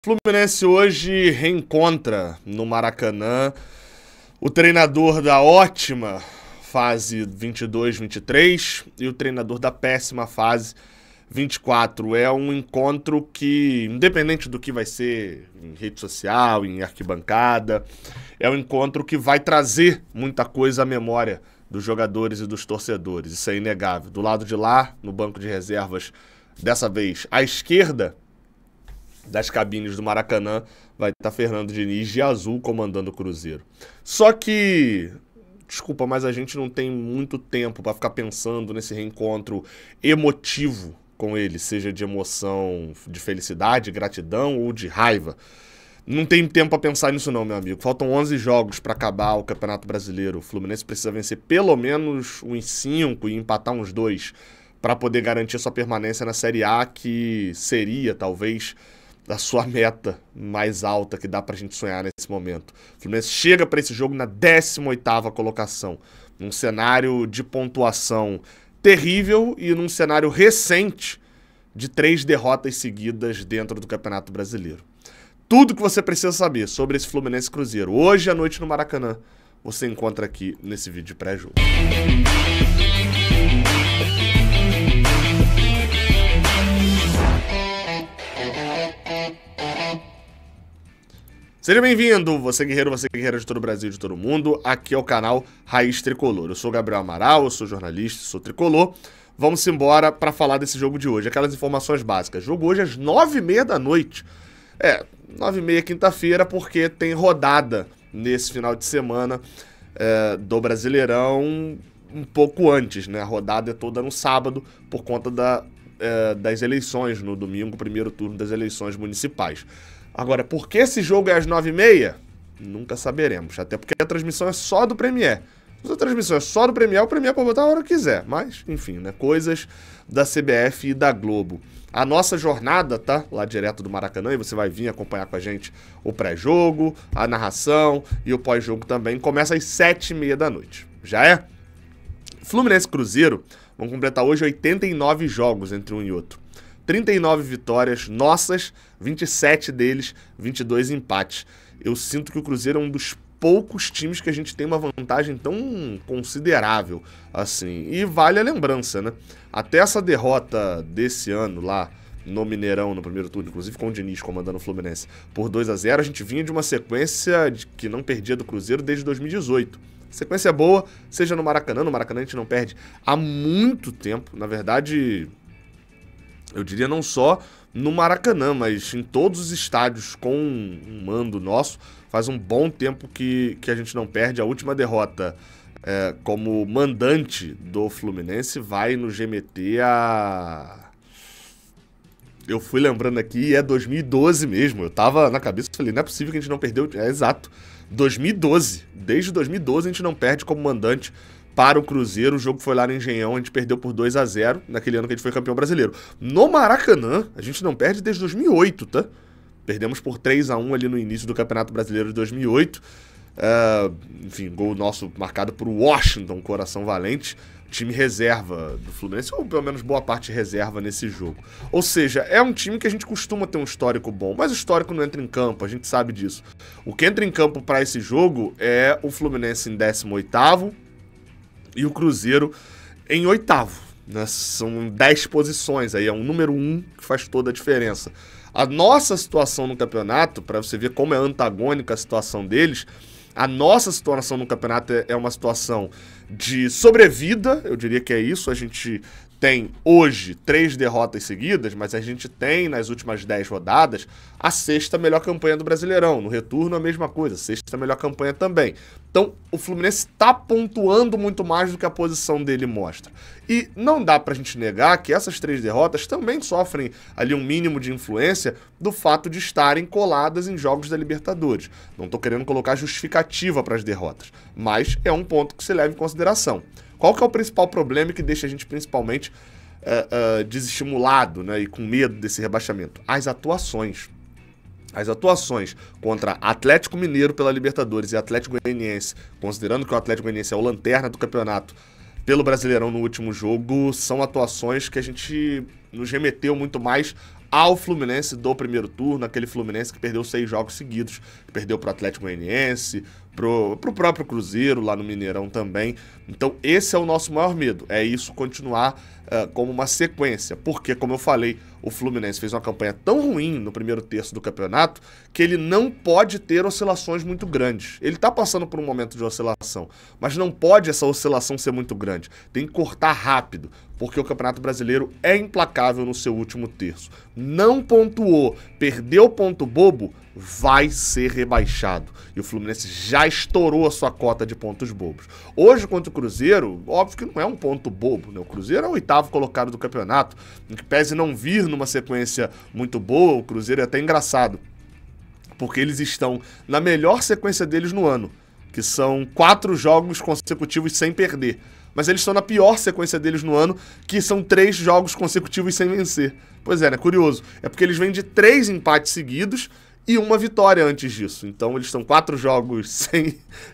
Fluminense hoje reencontra no Maracanã o treinador da ótima fase 22-23 e o treinador da péssima fase 24. É um encontro que, independente do que vai ser em rede social, em arquibancada, é um encontro que vai trazer muita coisa à memória dos jogadores e dos torcedores. Isso é inegável. Do lado de lá, no banco de reservas, dessa vez à esquerda das cabines do Maracanã, vai estar Fernando Diniz de azul comandando o Cruzeiro. Só que, desculpa, mas a gente não tem muito tempo para ficar pensando nesse reencontro emotivo com ele, seja de emoção, de felicidade, gratidão ou de raiva. Não tem tempo para pensar nisso não, meu amigo. Faltam 11 jogos para acabar o Campeonato Brasileiro. O Fluminense precisa vencer pelo menos uns 5 e empatar uns 2 para poder garantir sua permanência na Série A, que seria, talvez, a sua meta mais alta que dá pra gente sonhar nesse momento. O Fluminense chega para esse jogo na 18ª colocação, num cenário de pontuação terrível e num cenário recente de 3 derrotas seguidas dentro do Campeonato Brasileiro. Tudo que você precisa saber sobre esse Fluminense Cruzeiro hoje à noite no Maracanã, você encontra aqui nesse vídeo pré-jogo. Seja bem-vindo, você guerreira de todo o Brasil e de todo o mundo. Aqui é o canal Raiz Tricolor. Eu sou Gabriel Amaral, eu sou jornalista, sou tricolor. Vamos embora para falar desse jogo de hoje, aquelas informações básicas. Jogo hoje às 9h30 da noite. 9h30 quinta-feira, porque tem rodada nesse final de semana do Brasileirão um pouco antes, né? A rodada é toda no sábado por conta das eleições no domingo, primeiro turno das eleições municipais. Agora, por que esse jogo é às 9h30? Nunca saberemos, até porque a transmissão é só do Premier. Se a transmissão é só do Premier, o Premier pode botar a hora que quiser. Mas, enfim, né? Coisas da CBF e da Globo. A nossa jornada, tá? Lá direto do Maracanã, e você vai vir acompanhar com a gente o pré-jogo, a narração e o pós-jogo também. Começa às 7h30 da noite. Já é? Fluminense e Cruzeiro vão completar hoje 89 jogos entre um e outro. 39 vitórias nossas, 27 deles, 22 empates. Eu sinto que o Cruzeiro é um dos poucos times que a gente tem uma vantagem tão considerável assim. E vale a lembrança, né? Até essa derrota desse ano lá no Mineirão, no primeiro turno, inclusive com o Diniz comandando o Fluminense, por 2-0, a gente vinha de uma sequência que não perdia do Cruzeiro desde 2018. Sequência boa, seja no Maracanã a gente não perde há muito tempo, na verdade, eu diria não só no Maracanã, mas em todos os estádios com um mando nosso, faz um bom tempo que a gente não perde. A última derrota como mandante do Fluminense vai nos remeter a... Eu fui lembrando aqui, é 2012 mesmo. Eu tava na cabeça e falei, não é possível que a gente não perdeu. É exato, 2012. Desde 2012 a gente não perde como mandante para o Cruzeiro. O jogo foi lá no Engenhão, a gente perdeu por 2-0, naquele ano que a gente foi campeão brasileiro. No Maracanã, a gente não perde desde 2008, tá? Perdemos por 3-1 ali no início do Campeonato Brasileiro de 2008. Enfim, gol nosso marcado por Washington, coração valente. Time reserva do Fluminense, ou pelo menos boa parte reserva nesse jogo. Ou seja, é um time que a gente costuma ter um histórico bom, mas o histórico não entra em campo, a gente sabe disso. O que entra em campo para esse jogo é o Fluminense em 18º e o Cruzeiro em 8º. Né? São 10 posições, aí é um número 1 que faz toda a diferença. A nossa situação no campeonato, para você ver como é antagônica a situação deles, a nossa situação no campeonato é uma situação de sobrevida, eu diria que é isso. A gente tem hoje 3 derrotas seguidas, mas a gente tem nas últimas 10 rodadas a 6ª melhor campanha do Brasileirão. No retorno a mesma coisa, 6ª melhor campanha também. Então o Fluminense está pontuando muito mais do que a posição dele mostra. E não dá pra gente negar que essas 3 derrotas também sofrem ali um mínimo de influência do fato de estarem coladas em jogos da Libertadores. Não tô querendo colocar justificativa para as derrotas, mas é um ponto que se leva em consideração. Qual que é o principal problema que deixa a gente principalmente desestimulado, né, e com medo desse rebaixamento? As atuações. As atuações contra Atlético Mineiro pela Libertadores e Atlético Goianiense, considerando que o Atlético Goianiense é o lanterna do campeonato pelo Brasileirão no último jogo, são atuações que a gente nos remeteu muito mais ao Fluminense do primeiro turno, aquele Fluminense que perdeu 6 jogos seguidos, que perdeu pro Atlético Goianiense, pro próprio Cruzeiro lá no Mineirão também. Então esse é o nosso maior medo, é isso continuar como uma sequência, porque, como eu falei, o Fluminense fez uma campanha tão ruim no primeiro terço do campeonato que ele não pode ter oscilações muito grandes. Ele tá passando por um momento de oscilação, mas não pode essa oscilação ser muito grande. Tem que cortar rápido, porque o Campeonato Brasileiro é implacável no seu último terço. Não pontuou, perdeu ponto bobo, vai ser rebaixado. E o Fluminense já estourou a sua cota de pontos bobos. Hoje, contra o Cruzeiro, óbvio que não é um ponto bobo, né? O Cruzeiro é o 8º colocado do campeonato, em que pese não vir numa sequência muito boa, o Cruzeiro é até engraçado, porque eles estão na melhor sequência deles no ano, que são 4 jogos consecutivos sem perder. Mas eles estão na pior sequência deles no ano, que são 3 jogos consecutivos sem vencer. Pois é, né? Curioso. É porque eles vêm de 3 empates seguidos e uma vitória antes disso. Então eles estão 4 jogos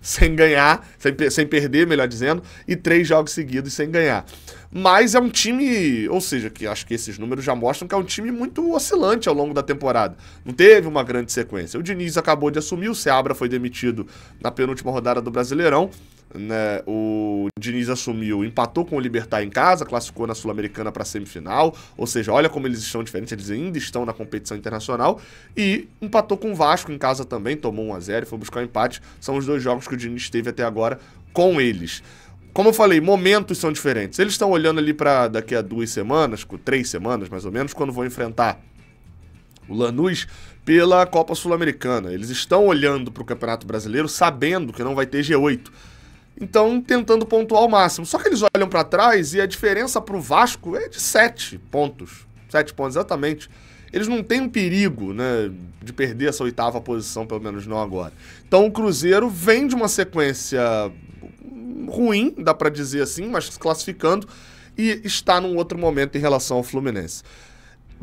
sem ganhar, sem perder, melhor dizendo, e 3 jogos seguidos sem ganhar. Mas é um time, ou seja, que acho que esses números já mostram que é um time muito oscilante ao longo da temporada. Não teve uma grande sequência. O Diniz acabou de assumir, o Seabra foi demitido na penúltima rodada do Brasileirão. Né, o Diniz assumiu, empatou com o Libertad em casa, classificou na Sul-Americana para a semifinal, ou seja, olha como eles estão diferentes, eles ainda estão na competição internacional, e empatou com o Vasco em casa também, tomou 1-0 e foi buscar um empate. São os 2 jogos que o Diniz teve até agora com eles. Como eu falei, momentos são diferentes. Eles estão olhando ali para daqui a 2 semanas, 3 semanas mais ou menos, quando vão enfrentar o Lanús pela Copa Sul-Americana. Eles estão olhando para o Campeonato Brasileiro sabendo que não vai ter G8. Então, tentando pontuar ao máximo. Só que eles olham para trás e a diferença para o Vasco é de 7 pontos. 7 pontos, exatamente. Eles não têm um perigo, né, de perder essa 8ª posição, pelo menos não agora. Então, o Cruzeiro vem de uma sequência ruim, dá para dizer assim, mas se classificando, e está num outro momento em relação ao Fluminense.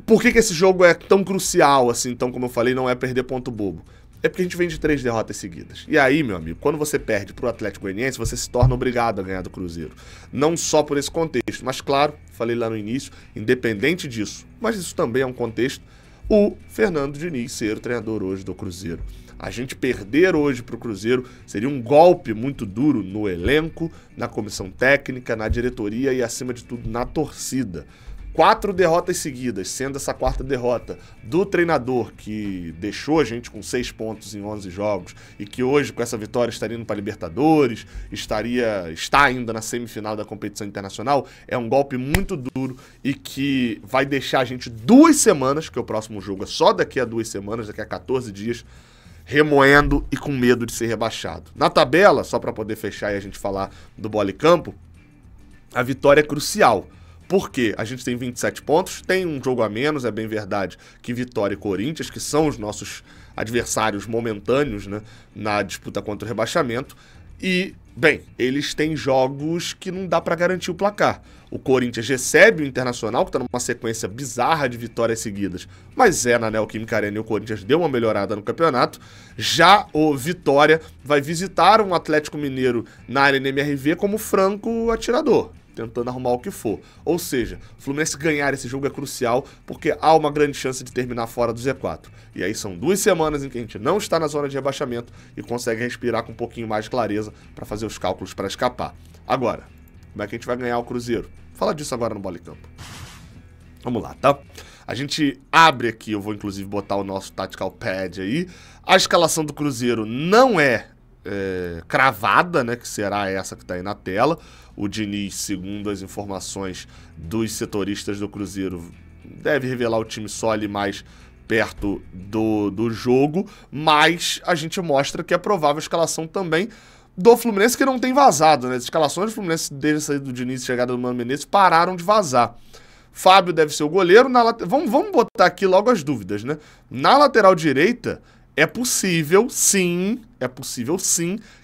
Por que esse jogo é tão crucial, assim, então, como eu falei, não é perder ponto bobo? É porque a gente vem de 3 derrotas seguidas. E aí, meu amigo, quando você perde pro Atlético Goianiense, você se torna obrigado a ganhar do Cruzeiro. Não só por esse contexto, mas claro, falei lá no início, independente disso, mas isso também é um contexto, o Fernando Diniz ser o treinador hoje do Cruzeiro. A gente perder hoje pro Cruzeiro seria um golpe muito duro no elenco, na comissão técnica, na diretoria e, acima de tudo, na torcida. 4 derrotas seguidas, sendo essa 4ª derrota do treinador que deixou a gente com 6 pontos em 11 jogos e que hoje, com essa vitória, estaria indo para Libertadores, está ainda na semifinal da competição internacional, é um golpe muito duro e que vai deixar a gente 2 semanas, que o próximo jogo é só daqui a 2 semanas, daqui a 14 dias, remoendo e com medo de ser rebaixado. Na tabela, só para poder fechar e a gente falar do Bola e Campo, a vitória é crucial. Porque a gente tem 27 pontos, tem um jogo a menos, é bem verdade, que Vitória e Corinthians, que são os nossos adversários momentâneos, né, na disputa contra o rebaixamento. E, bem, eles têm jogos que não dá para garantir o placar. O Corinthians recebe o Internacional, que está numa sequência bizarra de vitórias seguidas, mas é na Neoquímica Arena e o Corinthians deu uma melhorada no campeonato. Já o Vitória vai visitar um Atlético Mineiro na Arena MRV como franco atirador, tentando arrumar o que for. Ou seja, o Fluminense ganhar esse jogo é crucial, porque há uma grande chance de terminar fora do Z4. E aí são 2 semanas em que a gente não está na zona de rebaixamento e consegue respirar com um pouquinho mais de clareza para fazer os cálculos para escapar. Agora, como é que a gente vai ganhar o Cruzeiro? Fala disso agora no Bola e Campo. Vamos lá, tá? A gente abre aqui, eu vou inclusive botar o nosso Tactical Pad aí. A escalação do Cruzeiro não é cravada, né, que será essa que está aí na tela. O Diniz, segundo as informações dos setoristas do Cruzeiro, deve revelar o time só ali mais perto do jogo, mas a gente mostra que é provável a escalação também do Fluminense, que não tem vazado, né? As escalações do Fluminense desde a saída do Diniz e chegada do Mano Menezes pararam de vazar. Fábio deve ser o goleiro. Vamos botar aqui logo as dúvidas, né? Na lateral direita, é possível sim,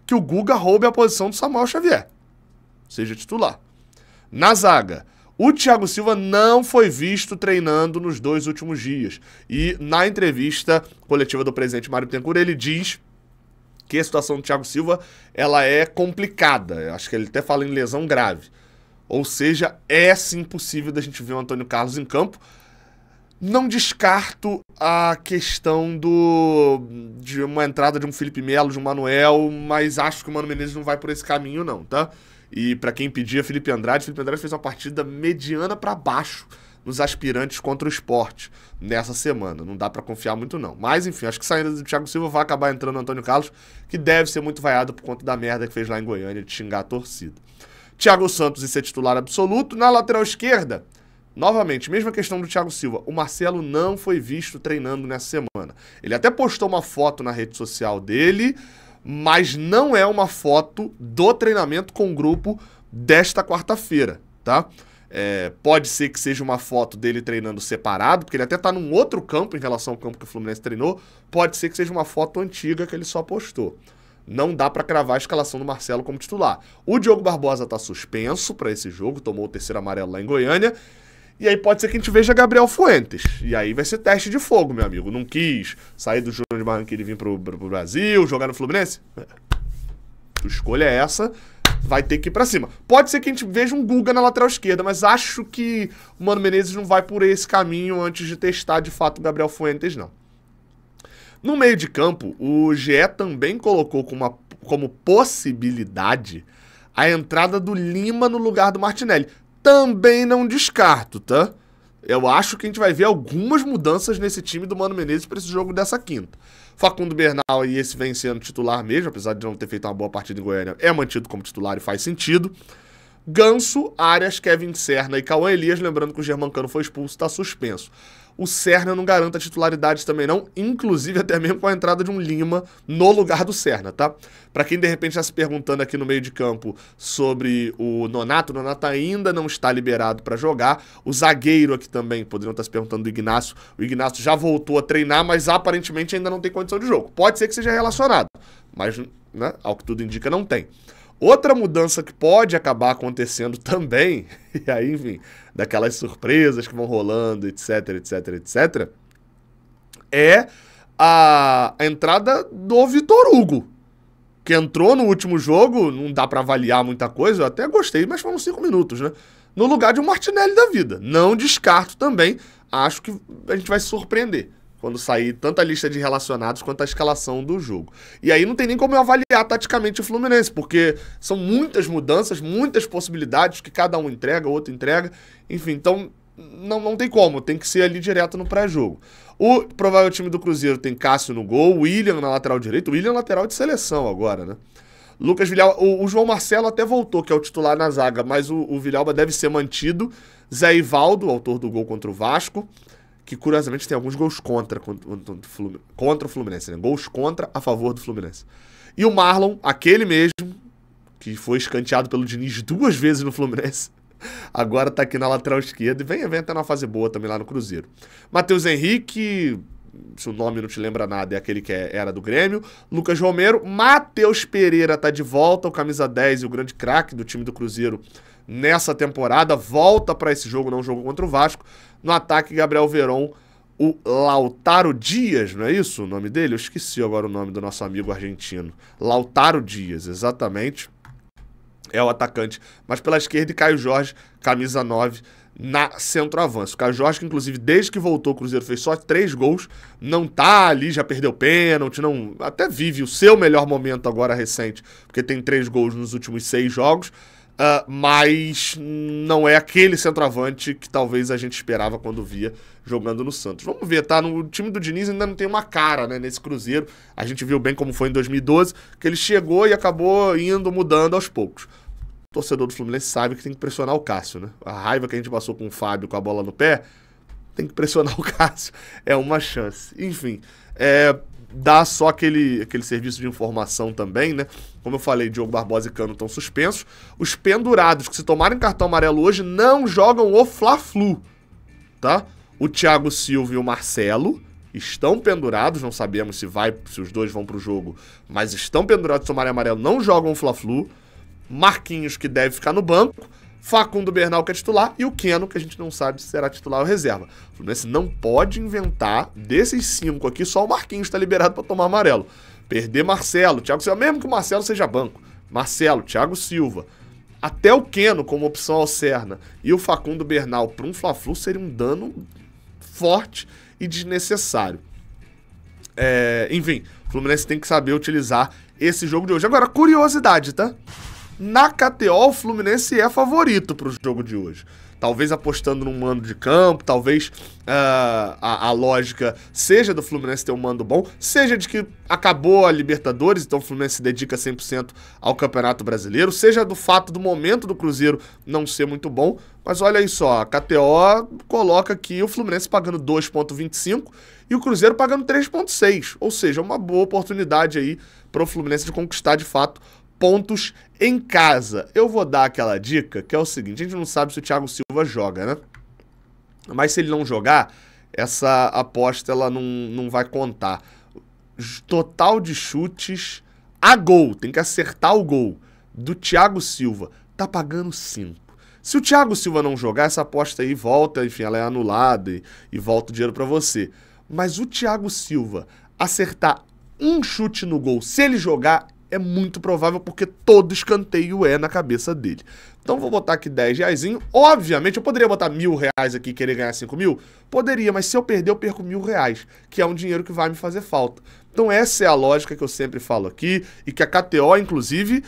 que o Guga roube a posição do Samuel Xavier, seja titular. Na zaga, o Thiago Silva não foi visto treinando nos 2 últimos dias. E na entrevista coletiva do presidente Mário Bittencourt, ele diz que a situação do Thiago Silva ela é complicada. Eu acho que ele até fala em lesão grave. Ou seja, é sim possível da gente ver o Antônio Carlos em campo. Não descarto a questão de uma entrada de um Felipe Melo, de um Manuel, mas acho que o Mano Menezes não vai por esse caminho não, tá? E pra quem pedia Felipe Andrade fez uma partida mediana pra baixo nos aspirantes contra o Sport nessa semana. Não dá pra confiar muito não. Mas enfim, acho que saindo do Thiago Silva vai acabar entrando o Antônio Carlos, que deve ser muito vaiado por conta da merda que fez lá em Goiânia de xingar a torcida. Thiago Santos e ser titular absoluto. Na lateral esquerda, novamente, mesma questão do Thiago Silva. O Marcelo não foi visto treinando nessa semana. Ele até postou uma foto na rede social dele, mas não é uma foto do treinamento com o grupo desta quarta-feira, tá? Pode ser que seja uma foto dele treinando separado, porque ele até tá num outro campo em relação ao campo que o Fluminense treinou. Pode ser que seja uma foto antiga que ele só postou. Não dá pra cravar a escalação do Marcelo como titular. O Diogo Barbosa tá suspenso pra esse jogo, tomou o terceiro amarelo lá em Goiânia. E aí pode ser que a gente veja Gabriel Fuentes. E aí vai ser teste de fogo, meu amigo. Não quis sair do Júnior de Barranquilla e vir pro Brasil, jogar no Fluminense? A escolha é essa, vai ter que ir pra cima. Pode ser que a gente veja um Guga na lateral esquerda, mas acho que o Mano Menezes não vai por esse caminho antes de testar de fato o Gabriel Fuentes, não. No meio de campo, o GE também colocou como possibilidade a entrada do Lima no lugar do Martinelli. Também não descarto, tá? Eu acho que a gente vai ver algumas mudanças nesse time do Mano Menezes para esse jogo dessa quinta. Facundo Bernal, e esse vem sendo titular mesmo, apesar de não ter feito uma boa partida em Goiânia, é mantido como titular e faz sentido. Ganso, Arias, Kevin Serna e Cauã Elias, lembrando que o Germancano foi expulso, está suspenso. O Serna não garanta titularidade também não, inclusive até mesmo com a entrada de um Lima no lugar do Serna, tá? Pra quem de repente está se perguntando aqui no meio de campo sobre o Nonato ainda não está liberado para jogar. O zagueiro aqui também, poderiam estar se perguntando do Ignacio. O Ignacio já voltou a treinar, mas aparentemente ainda não tem condição de jogo. Pode ser que seja relacionado, mas, né, ao que tudo indica, não tem. Outra mudança que pode acabar acontecendo também, e aí, enfim, daquelas surpresas que vão rolando, etc, etc, etc, é a entrada do Vitor Hugo, que entrou no último jogo, não dá pra avaliar muita coisa, eu até gostei, mas foram 5 minutos, né? No lugar de um Martinelli da vida. Não descarto também, acho que a gente vai se surpreender quando sair tanto a lista de relacionados quanto a escalação do jogo. E aí não tem nem como eu avaliar taticamente o Fluminense, porque são muitas mudanças, muitas possibilidades que cada um entrega, o outro entrega. Enfim, então não tem como, tem que ser ali direto no pré-jogo. O provável time do Cruzeiro tem Cássio no gol, William na lateral direita, o William lateral de seleção agora, né? Lucas Villalba, o João Marcelo até voltou, que é o titular na zaga, mas o Villalba deve ser mantido. Zé Ivaldo, autor do gol contra o Vasco, que curiosamente tem alguns gols contra o Fluminense, né? Gols contra a favor do Fluminense. E o Marlon, aquele mesmo, que foi escanteado pelo Diniz 2 vezes no Fluminense, agora tá aqui na lateral esquerda e vem até numa fase boa também lá no Cruzeiro. Matheus Henrique, se o nome não te lembra nada, é aquele que era do Grêmio. Lucas Romero, Matheus Pereira tá de volta, o camisa 10 e o grande craque do time do Cruzeiro nessa temporada, volta para esse jogo, não jogo contra o Vasco. No ataque, Gabriel Veron, o Lautaro Dias, não é isso o nome dele? Eu esqueci agora o nome do nosso amigo argentino. Lautaro Dias, exatamente. É o atacante. Mas pela esquerda, Caio Jorge, camisa 9, na centroavanço. O Caio Jorge, que inclusive desde que voltou o Cruzeiro fez só 3 gols, não tá ali, já perdeu pênalti, não, até vive o seu melhor momento agora recente, porque tem 3 gols nos últimos 6 jogos. Mas não é aquele centroavante que talvez a gente esperava quando via jogando no Santos. Vamos ver, tá? No time do Diniz ainda não tem uma cara, né, nesse Cruzeiro. A gente viu bem como foi em 2012, que ele chegou e acabou indo, mudando aos poucos. O torcedor do Fluminense sabe que tem que pressionar o Cássio, né? A raiva que a gente passou com o Fábio com a bola no pé, tem que pressionar o Cássio. É uma chance. Enfim, dá só aquele serviço de informação também, né? Como eu falei, Diogo Barbosa e Cano estão suspensos. Os pendurados que se tomarem cartão amarelo hoje não jogam o Fla-Flu, tá? O Thiago Silva e o Marcelo estão pendurados, não sabemos se os dois vão pro jogo, mas estão pendurados, se tomarem amarelo, não jogam o Fla-Flu. Marquinhos, que deve ficar no banco. Facundo Bernal, que é titular, e o Keno, que a gente não sabe se será titular ou reserva. O Fluminense não pode inventar, desses 5 aqui, só o Marquinhos está liberado para tomar amarelo. Perder Marcelo, Thiago Silva, mesmo que o Marcelo seja banco. Marcelo, Thiago Silva, até o Keno como opção ao Serna e o Facundo Bernal para um Fla-Flu seria um dano forte e desnecessário. Enfim, o Fluminense tem que saber utilizar esse jogo de hoje. Agora, curiosidade, tá? Na KTO, o Fluminense é favorito pro jogo de hoje. Talvez apostando num mando de campo, talvez a lógica seja do Fluminense ter um mando bom, seja de que acabou a Libertadores, então o Fluminense se dedica 100% ao Campeonato Brasileiro, seja do fato do momento do Cruzeiro não ser muito bom, mas olha aí só, a KTO coloca aqui o Fluminense pagando 2,25 e o Cruzeiro pagando 3,6, ou seja, uma boa oportunidade aí para o Fluminense de conquistar de fato pontos em casa. Eu vou dar aquela dica, que é o seguinte, a gente não sabe se o Thiago Silva joga, né? Mas se ele não jogar, essa aposta ela não vai contar. Total de chutes a gol, tem que acertar o gol, do Thiago Silva, tá pagando 5. Se o Thiago Silva não jogar, essa aposta aí volta, enfim, ela é anulada e volta o dinheiro pra você. Mas o Thiago Silva acertar um chute no gol, se ele jogar, é muito provável porque todo escanteio é na cabeça dele. Então vou botar aqui 10 reaisinho. Obviamente eu poderia botar R$1.000 aqui e querer ganhar 5 mil? Poderia, mas se eu perder eu perco R$1.000, que é um dinheiro que vai me fazer falta. Então essa é a lógica que eu sempre falo aqui e que a KTO, inclusive,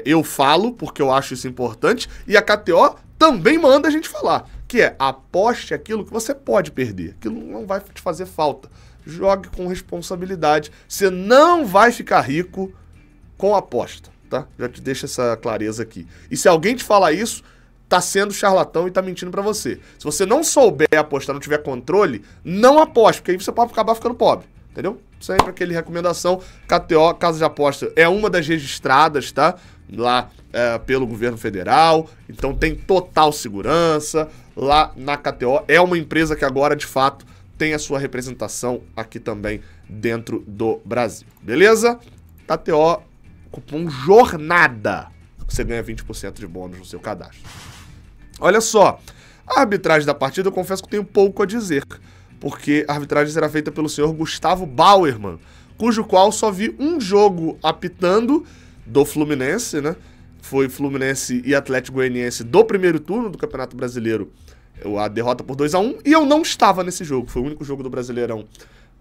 eu falo porque eu acho isso importante e a KTO também manda a gente falar, que é aposte aquilo que você pode perder, aquilo não vai te fazer falta. Jogue com responsabilidade, você não vai ficar rico com aposta, tá? Já te deixo essa clareza aqui. E se alguém te falar isso, tá sendo charlatão e tá mentindo pra você. Se você não souber apostar, não tiver controle, não aposte, porque aí você pode acabar ficando pobre, entendeu? Sempre aquele recomendação, KTO, casa de aposta, é uma das registradas, tá? Lá pelo governo federal, então tem total segurança. Lá na KTO, é uma empresa que agora, de fato, tem a sua representação aqui também dentro do Brasil, beleza? KTO, cupom JORNADA, você ganha 20% de bônus no seu cadastro. Olha só, a arbitragem da partida eu confesso que eu tenho pouco a dizer, porque a arbitragem será feita pelo senhor Gustavo Bauerman, cujo qual só vi um jogo apitando do Fluminense, né? Foi Fluminense e Atlético Goianiense do primeiro turno do Campeonato Brasileiro, a derrota por 2-1, e eu não estava nesse jogo, foi o único jogo do Brasileirão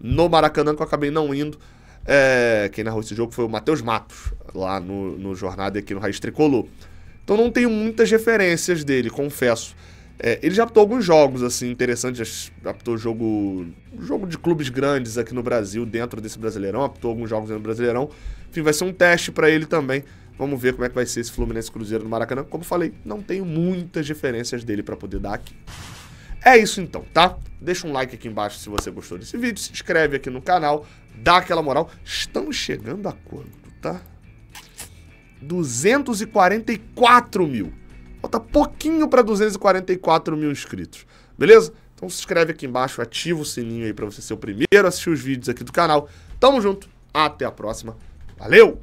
no Maracanã que eu acabei não indo. Quem narrou esse jogo foi o Matheus Matos, lá no Jornada aqui no Raiz Tricolor. Então não tenho muitas referências dele, confesso. Ele já apitou alguns jogos assim interessantes, já apitou jogo de clubes grandes aqui no Brasil, dentro desse Brasileirão, apitou alguns jogos no Brasileirão. Enfim, vai ser um teste para ele também. Vamos ver como é que vai ser esse Fluminense Cruzeiro no Maracanã. Como falei, não tenho muitas referências dele para poder dar aqui. É isso então, tá? Deixa um like aqui embaixo se você gostou desse vídeo, se inscreve aqui no canal, dá aquela moral. Estamos chegando a quanto, tá? 244 mil. Falta pouquinho para 244 mil inscritos, beleza? Então se inscreve aqui embaixo, ativa o sininho aí para você ser o primeiro a assistir os vídeos aqui do canal. Tamo junto, até a próxima. Valeu!